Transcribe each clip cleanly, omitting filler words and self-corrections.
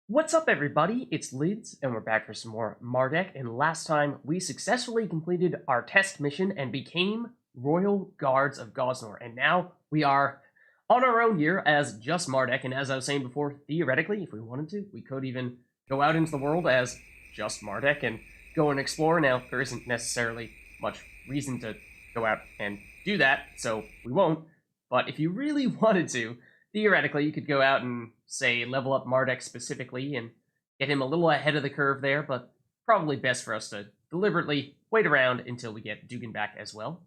What's up, everybody? It's Lids, and we're back for some more Mardek. And last time, we successfully completed our test mission and became Royal Guards of Gosnor. And now we are on our own here as just Mardek. And as I was saying before, theoretically, if we wanted to, we could even go out into the world as just Mardek and go and explore. Now, there isn't necessarily much reason to go out and do that, so we won't. But if you really wanted to, theoretically, you could go out and, say, level up Mardek specifically and get him a little ahead of the curve there, but probably best for us to deliberately wait around until we get Dugan back as well.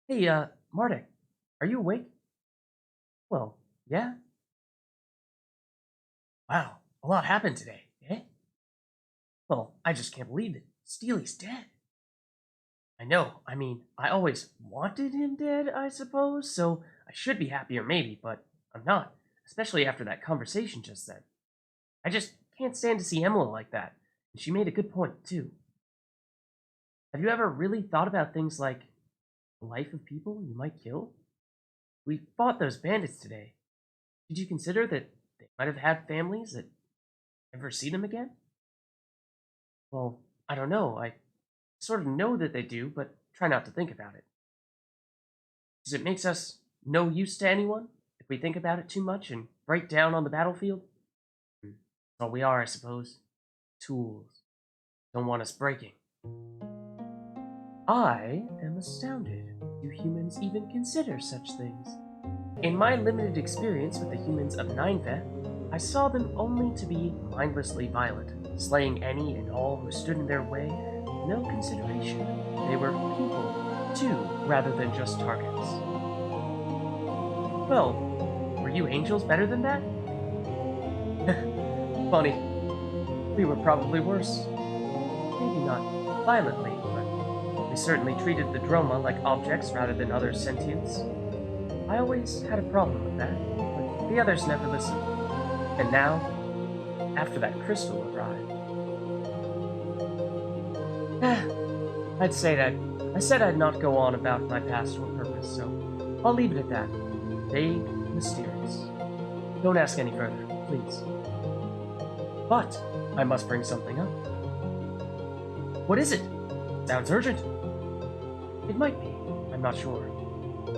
Hey, Mardek, are you awake? Well, yeah? Wow, a lot happened today, eh? Well, I just can't believe it. Steely's dead. I know, I mean, I always wanted him dead, I suppose, so I should be happier maybe, but I'm not, especially after that conversation just then. I just can't stand to see Emily like that, and she made a good point, too. Have you ever really thought about things like the life of people you might kill? We fought those bandits today. Did you consider that they might have had families that never see them again? Well, I don't know. I sort of know that they do, but try not to think about it. Does it makes us no use to anyone if we think about it too much and break down on the battlefield? That's all we are, I suppose. Tools. Don't want us breaking. I am astounded you humans even consider such things. In my limited experience with the humans of Nineveh, I saw them only to be mindlessly violent, slaying any and all who stood in their way with no consideration. They were people, too, rather than just targets. Well, were you angels better than that? Funny. We were probably worse. Maybe not violently, but we certainly treated the Droma like objects rather than other sentients. I always had a problem with that, but the others never listened. And now, after that crystal arrived, I'd say that I said I'd not go on about my past or purpose, so I'll leave it at that. Vague, mysterious. Don't ask any further, please. But I must bring something up. What is it? Sounds urgent. It might be. I'm not sure.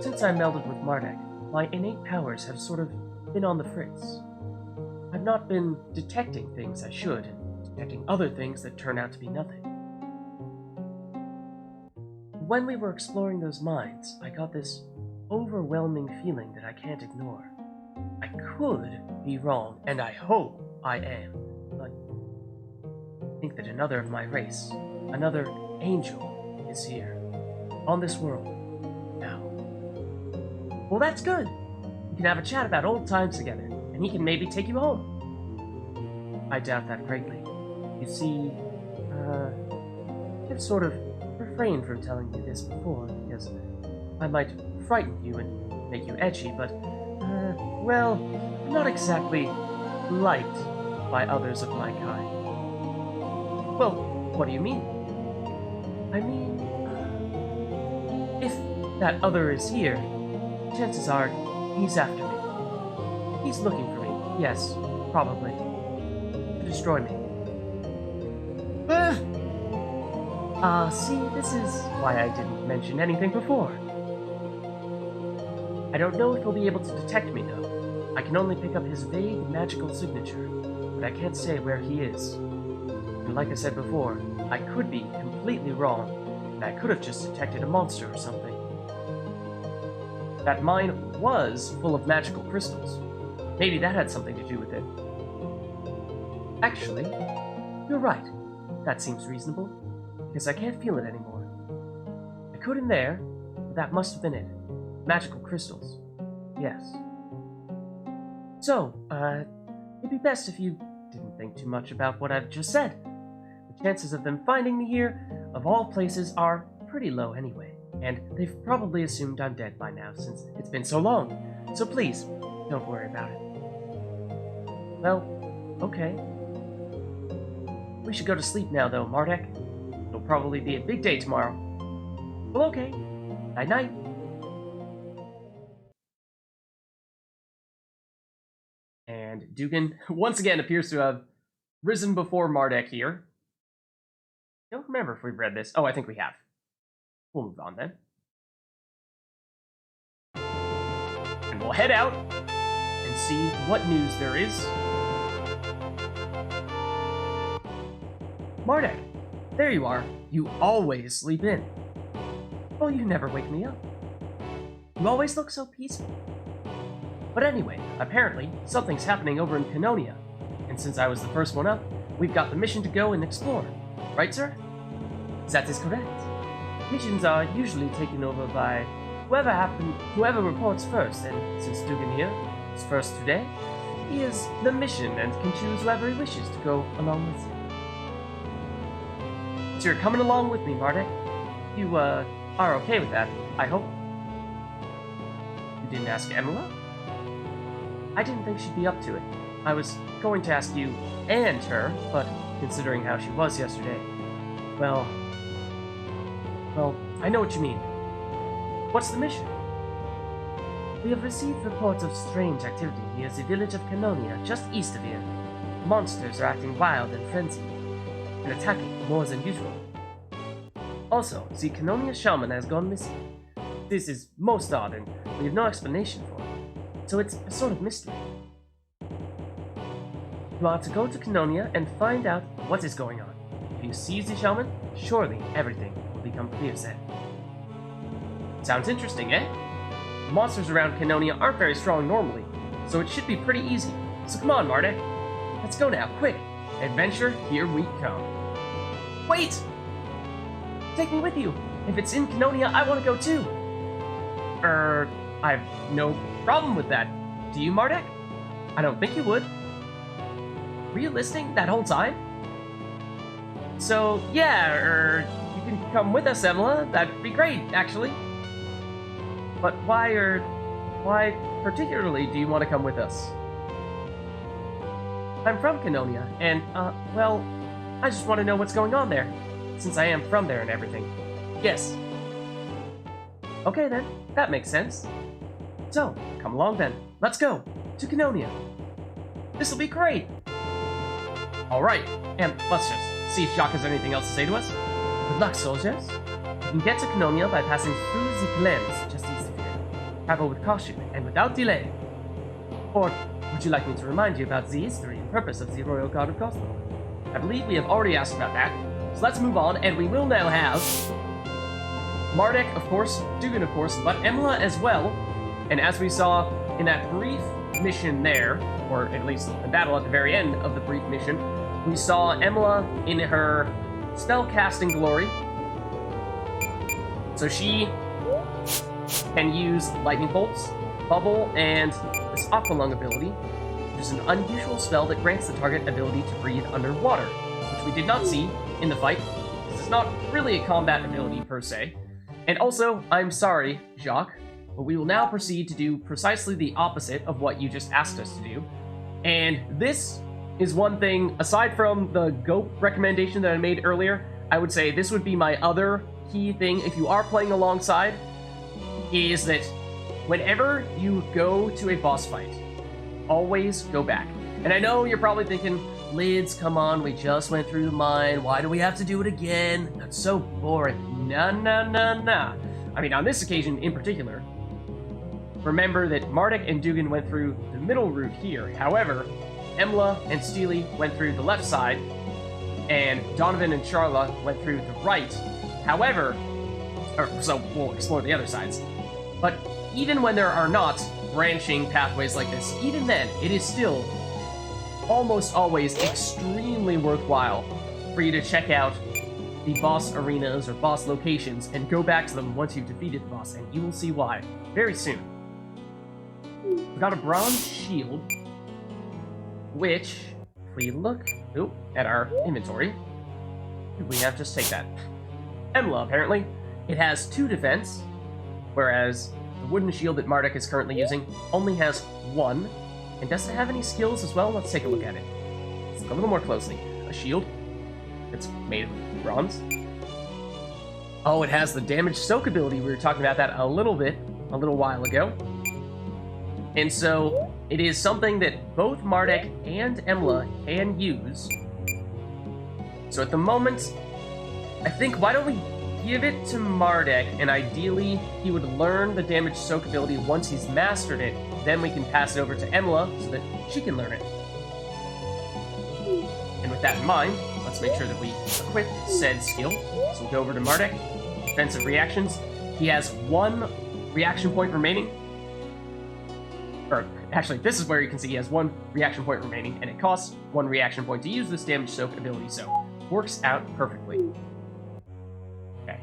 Since I melded with Mardek, my innate powers have sort of been on the fritz. I've not been detecting things I should, and detecting other things that turn out to be nothing. When we were exploring those mines, I got this overwhelming feeling that I can't ignore. I could be wrong, and I hope I am, but I think that another of my race, another angel, is here, on this world, now. Well, that's good. We can have a chat about old times together, and he can maybe take you home. I doubt that greatly. You see, I've sort of refrained from telling you this before, because I might frighten you and make you edgy, but, well, I'm not exactly liked by others of my kind. Well, what do you mean? I mean, if that other is here, chances are he's after me. He's looking for me, yes, probably, to destroy me. See, this is why I didn't mention anything before. I don't know if he'll be able to detect me, though. I can only pick up his vague magical signature, but I can't say where he is. And like I said before, I could be completely wrong, and I could have just detected a monster or something. That mine was full of magical crystals. Maybe that had something to do with it. Actually, you're right. That seems reasonable, because I can't feel it anymore. I could in there, but that must have been it. Magical crystals. Yes. So, it'd be best if you didn't think too much about what I've just said. The chances of them finding me here, of all places, are pretty low anyway, and they've probably assumed I'm dead by now since it's been so long. So please, don't worry about it. Well, okay. We should go to sleep now, though, Mardek. It'll probably be a big day tomorrow. Well, okay. Night-night. And Dugan once again appears to have risen before Mardek here. I don't remember if we've read this. Oh, I think we have. We'll move on then. And we'll head out and see what news there is. Mardek, there you are. You always sleep in. Oh, you never wake me up. You always look so peaceful. But anyway, apparently, something's happening over in Canonia. And since I was the first one up, we've got the mission to go and explore. Right, sir? That is correct. Missions are usually taken over by whoever reports first, and since Dugan here is first today, he is the mission and can choose whoever he wishes to go along with him. So you're coming along with me, Mardek. You, are okay with that, I hope. You didn't ask Emila? I didn't think she'd be up to it. I was going to ask you and her, but considering how she was yesterday, well, I know what you mean. What's the mission? We have received reports of strange activity near the village of Canonia, just east of here. Monsters are acting wild and frenzied, and attacking more than usual. Also, the Canonia shaman has gone missing. This is most odd, and we have no explanation for it, so it's a sort of mystery. You are to go to Canonia and find out what is going on. If you see the shaman, surely everything will become clear then. Sounds interesting, eh? The monsters around Canonia aren't very strong normally, so it should be pretty easy. So come on, Mardek. Let's go now, quick. Adventure, here we come. Wait! Take me with you. If it's in Canonia, I want to go too. I have no problem with that. Do you, Mardek? I don't think you would. Were you listening that whole time? So, yeah, you can come with us, Emila. That'd be great, actually. But why particularly do you want to come with us? I'm from Canonia, and, well, I just want to know what's going on there, since I am from there and everything. Yes. Okay then, that makes sense. So, come along then. Let's go to Canonia. This'll be great. Alright, and let's just see if Jacques has anything else to say to us. Good luck, soldiers. You can get to Canonia by passing through the glens just east of here. Travel with caution and without delay. Or would you like me to remind you about the history and purpose of the Royal Guard of Cosmo? I believe we have already asked about that, so let's move on, and we will now have Mardek, of course, Dugan, of course, but Emila as well. And as we saw in that brief mission there, or at least the battle at the very end of the brief mission, we saw Emila in her spellcasting glory. So she can use lightning bolts, bubble, and this aqua lung ability, which is an unusual spell that grants the target ability to breathe underwater, which we did not see in the fight. This is not really a combat ability per se. And also, I'm sorry, Jacques, but we will now proceed to do precisely the opposite of what you just asked us to do. And this is one thing, aside from the GOAT recommendation that I made earlier, I would say this would be my other key thing if you are playing alongside, is that whenever you go to a boss fight, always go back. And I know you're probably thinking, Lids, come on, we just went through the mine, why do we have to do it again? That's so boring. Nah. I mean, on this occasion in particular, remember that Mardek and Dugan went through the middle route here. However, Emila and Steely went through the left side, and Donovan and Charla went through the right. However, so we'll explore the other sides. But even when there are not branching pathways like this, even then, it is still almost always extremely worthwhile for you to check out the boss arenas or boss locations and go back to them once you've defeated the boss, and you will see why very soon. We've got a bronze shield, which, if we look at our inventory, we have just take that. Emila, apparently, it has 2 defense, whereas the wooden shield that Mardek is currently using only has 1. And does it have any skills as well? Let's take a look at it. Let's look a little more closely. A shield. It's made of bronze. Oh, it has the damage soak ability. We were talking about that a little while ago. And so, It is something that both Mardek and Emla can use. So at the moment, I think, why don't we give it to Mardek, and ideally he would learn the damage soak ability once he's mastered it. Then we can pass it over to Emla so that she can learn it. And with that in mind, let's make sure that we equip said skill. So we'll go over to Mardek. Defensive reactions. He has 1 reaction point remaining. Or, actually, this is where you can see he has 1 reaction point remaining, and it costs 1 reaction point to use this damage soak ability, so works out perfectly. Okay.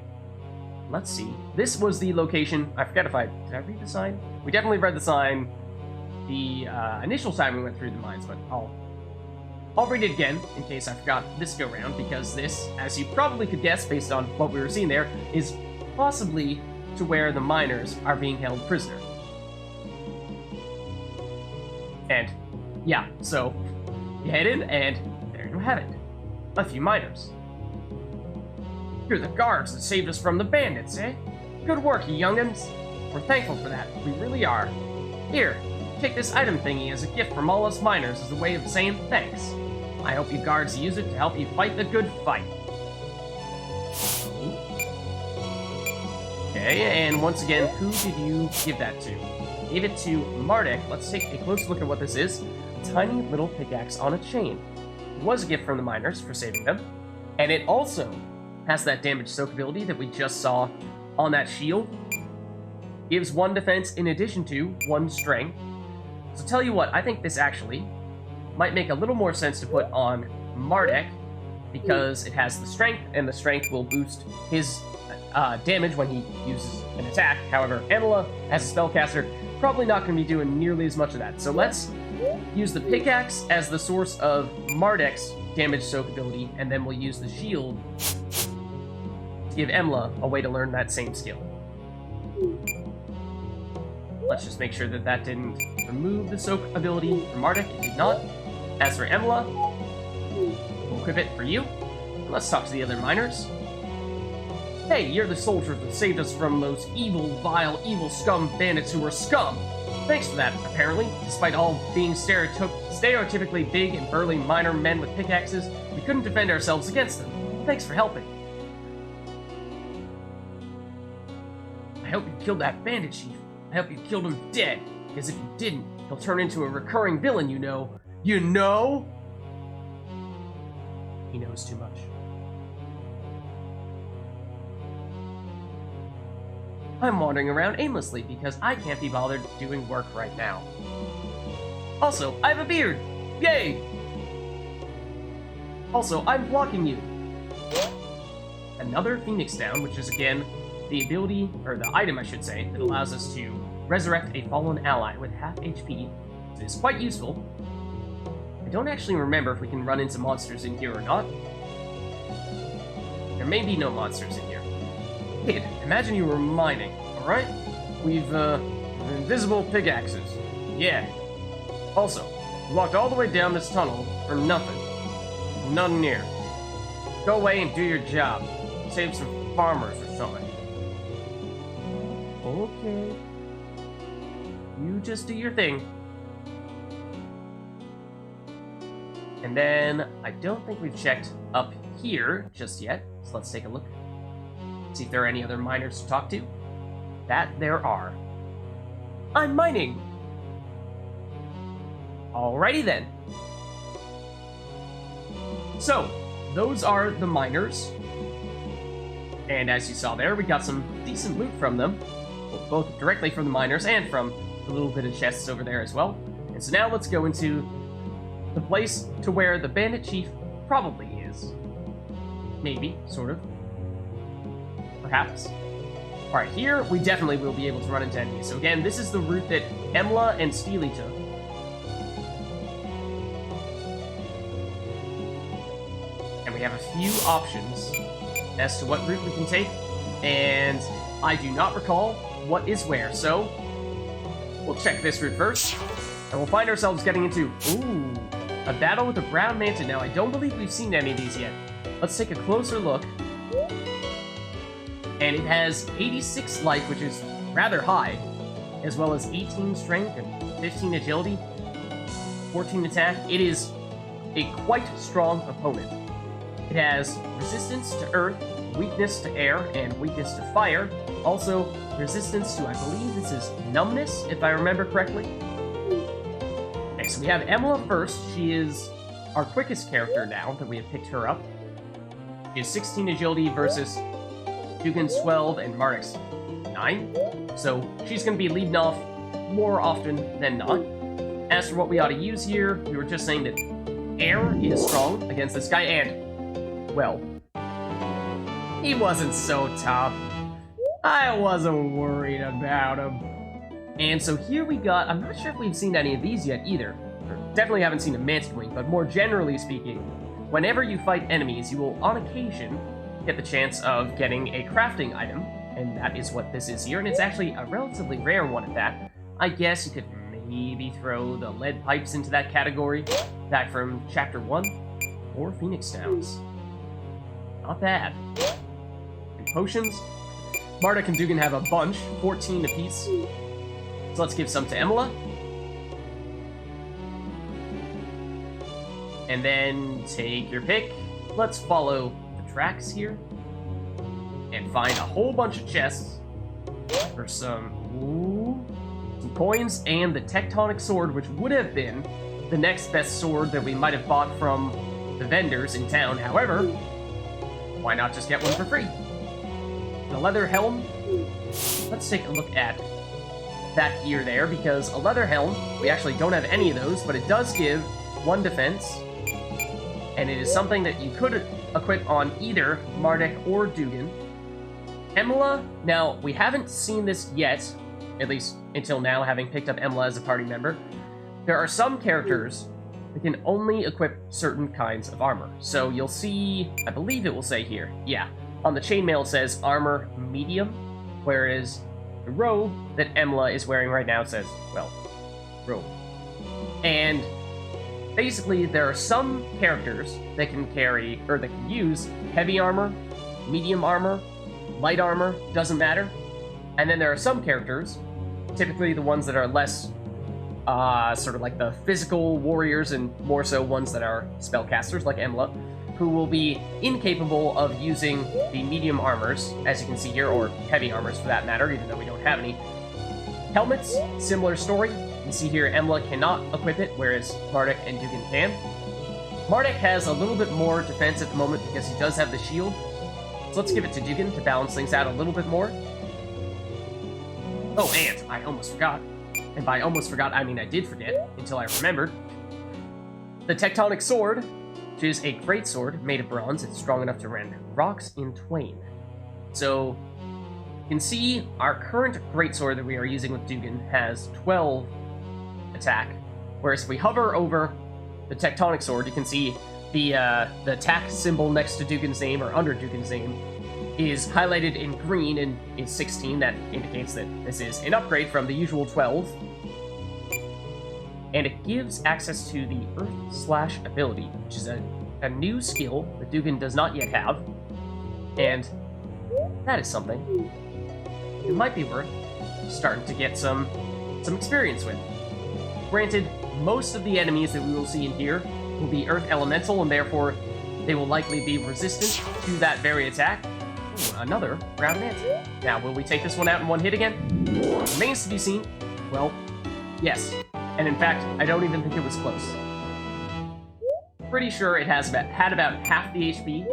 Let's see. This was the location. I forget if did I read the sign? We definitely read the sign the initial time we went through the mines, but I'll read it again in case I forgot this go round, because this, as you probably could guess based on what we were seeing there, is possibly to where the miners are being held prisoner. And yeah, so you head in, and there you have it. A few miners. You're the guards that saved us from the bandits, eh? Good work, you young'uns. We're thankful for that. We really are. Here, take this item thingy as a gift from all us miners as a way of saying thanks. I hope you guards use it to help you fight the good fight. Okay, and once again, who did you give that to? Gave it to Mardek. Let's take a close look at what this is. A tiny little pickaxe on a chain. It was a gift from the miners for saving them. And it also has that damage soak ability that we just saw on that shield. Gives 1 defense in addition to 1 strength. So tell you what, I think this actually might make a little more sense to put on Mardek, because it has the strength, and the strength will boost his damage when he uses an attack. However, Emla, as a spellcaster, probably not going to be doing nearly as much of that. So let's use the pickaxe as the source of Mardek's damage soak ability, and then we'll use the shield to give Emla a way to learn that same skill. Let's just make sure that that didn't remove the soak ability for Mardek. It did not. As for Emla, we'll equip it for you. And let's talk to the other miners. Hey, you're the soldiers that saved us from those evil, vile, evil scum bandits who were scum. Thanks for that, apparently. Despite all being stereotypically big and burly miner men with pickaxes, we couldn't defend ourselves against them. Thanks for helping. I hope you killed that bandit chief. I hope you killed him dead, because if you didn't, he'll turn into a recurring villain, you know. You know? He knows too much. I'm wandering around aimlessly because I can't be bothered doing work right now. Also, I have a beard! Yay! Also, I'm blocking you! Another Phoenix Down, which is again the ability, or the item I should say, that allows us to resurrect a fallen ally with half HP. It is quite useful. I don't actually remember if we can run into monsters in here or not. There may be no monsters in here. Kid, imagine you were mining, alright? We've, invisible pickaxes. Yeah. Also, we walked all the way down this tunnel for nothing. Nothing near. Go away and do your job. Save some farmers or something. Okay. You just do your thing. And then, I don't think we've checked up here just yet, so let's take a look. See if there are any other miners to talk to. That there are. I'm mining! Alrighty then. So, those are the miners. And as you saw there, we got some decent loot from them. Both directly from the miners and from the little bit of chests over there as well. And so now let's go into the place to where the bandit chief probably is. Maybe, sort of. Perhaps. Alright, here we definitely will be able to run into enemies. So again, this is the route that Emla and Steely took. And we have a few options as to what route we can take. And I do not recall what is where, so we'll check this route first. And we'll find ourselves getting into, ooh, a battle with a brown manta. Now, I don't believe we've seen any of these yet. Let's take a closer look. And it has 86 life, which is rather high, as well as 18 strength and 15 agility, 14 attack. It is a quite strong opponent. It has resistance to earth, weakness to air, and weakness to fire. Also, resistance to, I believe this is numbness, if I remember correctly. Okay, so we have Emla first. She is our quickest character now that we have picked her up. She has 16 agility versus Dugan's 12 and Mardek's 9. So she's going to be leading off more often than not. As for what we ought to use here, we were just saying that air is strong against this guy, and, well, he wasn't so tough. I wasn't worried about him. And so here we got, I'm not sure if we've seen any of these yet either. Or definitely haven't seen a Manted Wing, but more generally speaking, whenever you fight enemies, you will on occasion get the chance of getting a crafting item, and that is what this is here, and it's actually a relatively rare one at that. I guess you could maybe throw the lead pipes into that category, back from Chapter 1, or Phoenix Downs. Not bad. And potions? Mardek and Dugan have a bunch, 14 apiece. So let's give some to Emla. And then take your pick. Let's follow the tracks here. And find a whole bunch of chests for some coins and the Tectonic Sword, which would have been the next best sword that we might have bought from the vendors in town. However, why not just get one for free? The leather helm. Let's take a look at that gear there, because a leather helm, we actually don't have any of those, but it does give 1 defense, and it is something that you could equip on either Mardek or Dugan. Emla, now, we haven't seen this yet, at least until now, having picked up Emla as a party member. There are some characters that can only equip certain kinds of armor. So you'll see, I believe it will say here, yeah, on the chainmail it says armor medium, whereas the robe that Emla is wearing right now says, well, robe. And basically there are some characters that can carry, or that can use heavy armor, medium armor, light armor, doesn't matter. And then there are some characters, typically the ones that are less sort of like the physical warriors and more so ones that are spellcasters like Emla, who will be incapable of using the medium armors, as you can see here, or heavy armors for that matter, even though we don't have any. Helmets, similar story. You see here Emla cannot equip it, whereas Mardek and Dugan can. Mardek has a little bit more defense at the moment because he does have the shield. So let's give it to Dugan to balance things out a little bit more. Oh, and I almost forgot. And by almost forgot, I mean I did forget, until I remembered. The Tectonic Sword, which is a great sword made of bronze. It's strong enough to rend rocks in twain. So, you can see our current greatsword that we are using with Dugan has 12 attack, whereas if we hover over the Tectonic Sword, you can see the attack symbol next to Dugan's name, or under Dugan's name, is highlighted in green and is 16. That indicates that this is an upgrade from the usual 12. And it gives access to the Earth / ability, which is a new skill that Dugan does not yet have. And that is something it might be worth starting to get some experience with. Granted, most of the enemies that we will see in here will be Earth Elemental, and therefore they will likely be resistant to that very attack. Ooh, another ground mantle. Now, will we take this one out in one hit again? Remains to be seen. Well, yes. And in fact, I don't even think it was close. Pretty sure it had about half the HP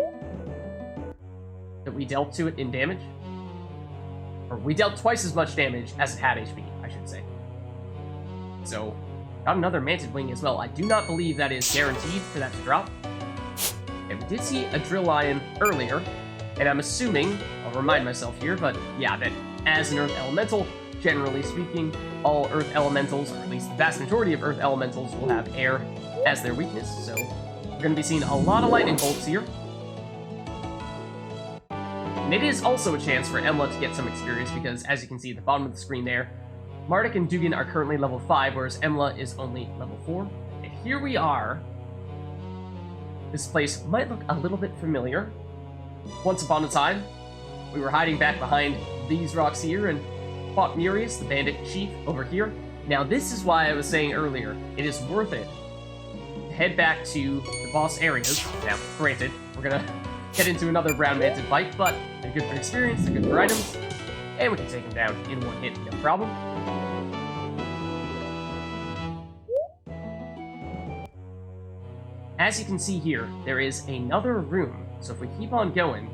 that we dealt to it in damage. Or we dealt twice as much damage as it had HP, I should say. So, got another Manted Wing as well. I do not believe that is guaranteed for that to drop. And we did see a Drill Lion earlier, and I'm assuming, I'll remind myself here, but yeah, that as an Earth Elemental, generally speaking, all Earth Elementals, or at least the vast majority of Earth Elementals, will have air as their weakness, so we're going to be seeing a lot of lightning bolts here. And it is also a chance for Emla to get some experience, because as you can see at the bottom of the screen there, Mardek and Dugan are currently level 5, whereas Emla is only level 4. And here we are. This place might look a little bit familiar. Once upon a time, we were hiding back behind these rocks here and fought Murius, the bandit chief, over here. Now, this is why I was saying earlier, it is worth it to head back to the boss areas. Now, granted, we're gonna get into another brown manted fight, but they're good for experience, they're good for items, and we can take them down in one hit, no problem. As you can see here, there is another room, so if we keep on going,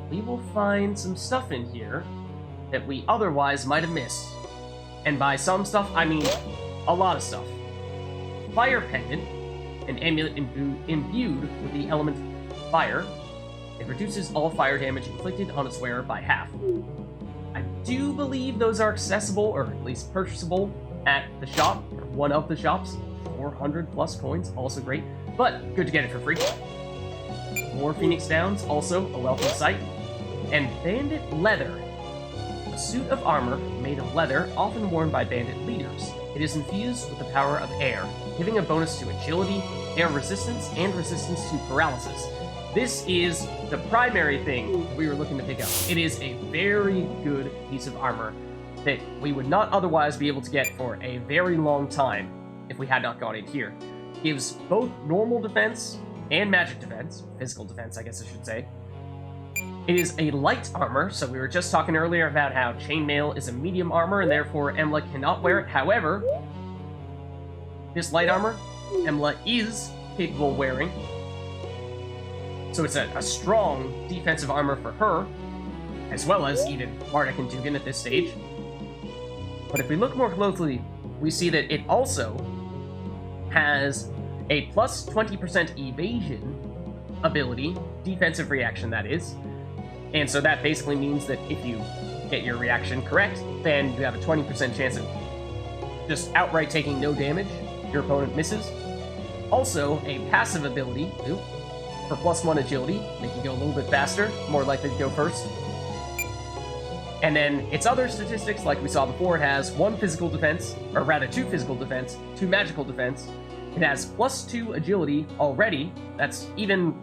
we will find some stuff in here that we otherwise might have missed. And by some stuff, I mean a lot of stuff. Fire Pendant, an amulet imbued with the element fire. It reduces all fire damage inflicted on its wearer by half. I do believe those are accessible, or at least purchasable, at the shop, or one of the shops. 400 plus coins, also great, but good to get it for free. More Phoenix Downs, also a welcome sight. And Bandit Leather, a suit of armor made of leather, often worn by bandit leaders. It is infused with the power of air, giving a bonus to agility, air resistance, and resistance to paralysis. This is the primary thing we were looking to pick up. It is a very good piece of armor that we would not otherwise be able to get for a very long time if we had not gone in here. Gives both normal defense and magic defense, physical defense I guess I should say. It is a light armor, so we were just talking earlier about how chainmail is a medium armor and therefore Emmla cannot wear it. However, this light armor, Emmla is capable of wearing. So it's a strong defensive armor for her, as well as even Mardek and Dugan at this stage. But if we look more closely, we see that it also has a plus 20% evasion ability, defensive reaction that is. And so that basically means that if you get your reaction correct, then you have a 20% chance of just outright taking no damage. Your opponent misses. Also, a passive ability for +1 agility, make you go a little bit faster, more likely to go first. And then its other statistics, like we saw before, it has 1 physical defense, or rather 2 physical defense, 2 magical defense. It has +2 agility already. That's even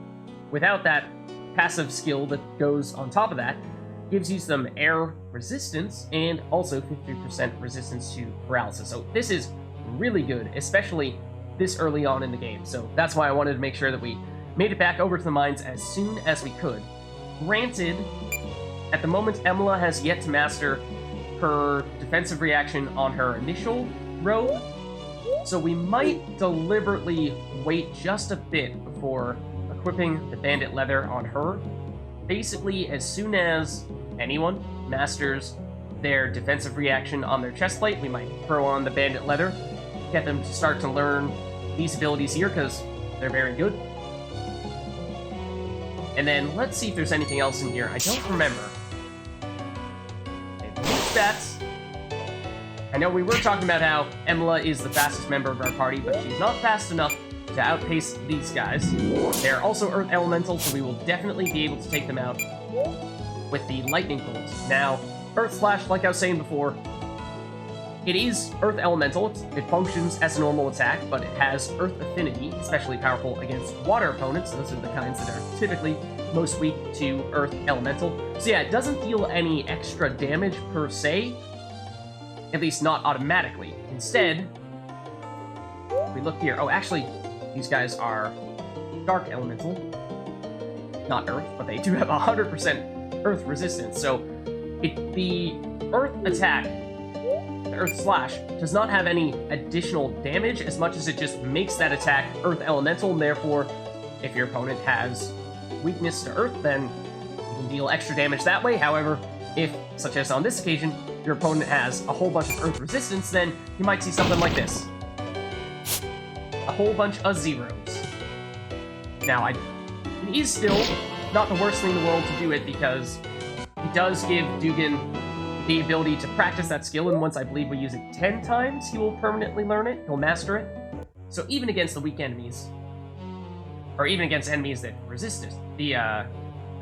without that passive skill that goes on top of that. Gives you some air resistance and also 50% resistance to paralysis. So this is really good, especially this early on in the game. So that's why I wanted to make sure that we made it back over to the mines as soon as we could. Granted, at the moment, Emmla has yet to master her defensive reaction on her initial robe, so we might deliberately wait just a bit before equipping the Bandit Leather on her. Basically, as soon as anyone masters their defensive reaction on their chestplate, we might throw on the Bandit Leather, get them to start to learn these abilities here, because they're very good. And then, let's see if there's anything else in here. I don't remember. Stats. I know we were talking about how Emmla is the fastest member of our party, but she's not fast enough to outpace these guys. They're also Earth Elemental, so we will definitely be able to take them out with the Lightning Bolt. Now, Earth Slash, like I was saying before, it is Earth Elemental. It functions as a normal attack, but it has Earth Affinity, especially powerful against water opponents. Those are the kinds that are typically most weak to Earth Elemental. So yeah, it doesn't deal any extra damage per se, at least not automatically. Instead, we look here. Oh, actually, these guys are Dark Elemental, not Earth, but they do have 100% Earth resistance. So the Earth attack, the Earth Slash, does not have any additional damage as much as it just makes that attack Earth Elemental, and therefore, if your opponent has weakness to Earth, then you can deal extra damage that way. However, if, such as on this occasion, your opponent has a whole bunch of Earth resistance, then you might see something like this. A whole bunch of zeros. Now, it is still not the worst thing in the world to do it, because it does give Dugan the ability to practice that skill, and once I believe we use it 10 times, he will permanently learn it, he'll master it. So even against the weak enemies, or even against enemies that resist it, the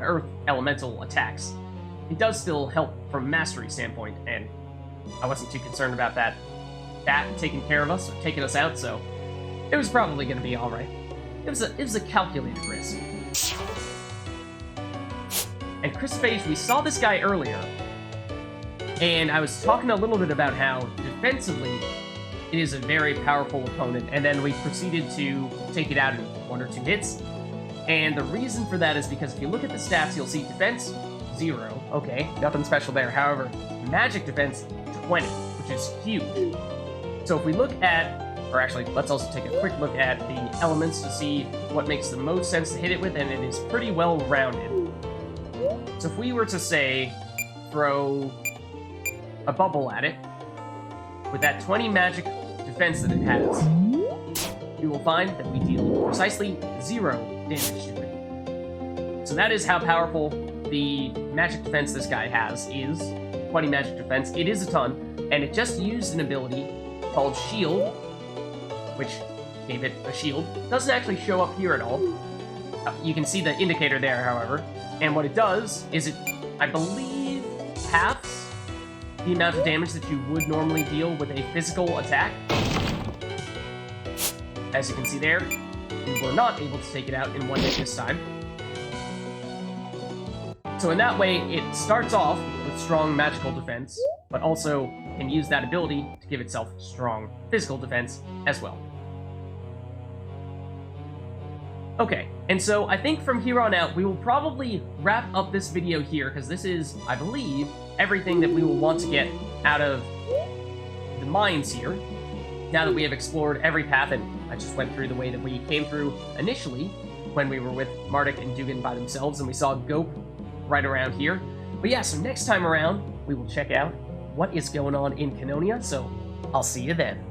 Earth Elemental attacks, it does still help from a mastery standpoint, and I wasn't too concerned about that taking care of us, or taking us out, so it was probably going to be alright. It was a calculated risk. And Chrysophage, we saw this guy earlier, And I was talking a little bit about how defensively it is a very powerful opponent, and then we proceeded to take it out in 1 or 2 hits. And the reason for that is because if you look at the stats, you'll see defense 0. Okay, nothing special there. However, magic defense 20, which is huge. So if we look at, or actually, let's also take a quick look at the elements to see what makes the most sense to hit it with, and it is pretty well rounded. So if we were to say, throw a bubble at it, with that 20 magic defense that it has, you will find that we deal precisely 0 damage to it. So that is how powerful the magic defense this guy has is. 20 magic defense. It is a ton, and it just used an ability called Shield, which gave it a shield. Doesn't actually show up here at all. You can see the indicator there, however. And what it does is it, I believe, halves the amount of damage that you would normally deal with a physical attack. As you can see there, we were not able to take it out in 1 hit this time. So in that way, it starts off with strong magical defense, but also can use that ability to give itself strong physical defense as well. Okay, and so I think from here on out, we will probably wrap up this video here, because this is, I believe, everything that we will want to get out of the mines here, now that we have explored every path, and I just went through the way that we came through initially, when we were with Mardek and Dugan by themselves, and we saw Gope right around here. But yeah, so next time around, we will check out what is going on in Canonia, so I'll see you then.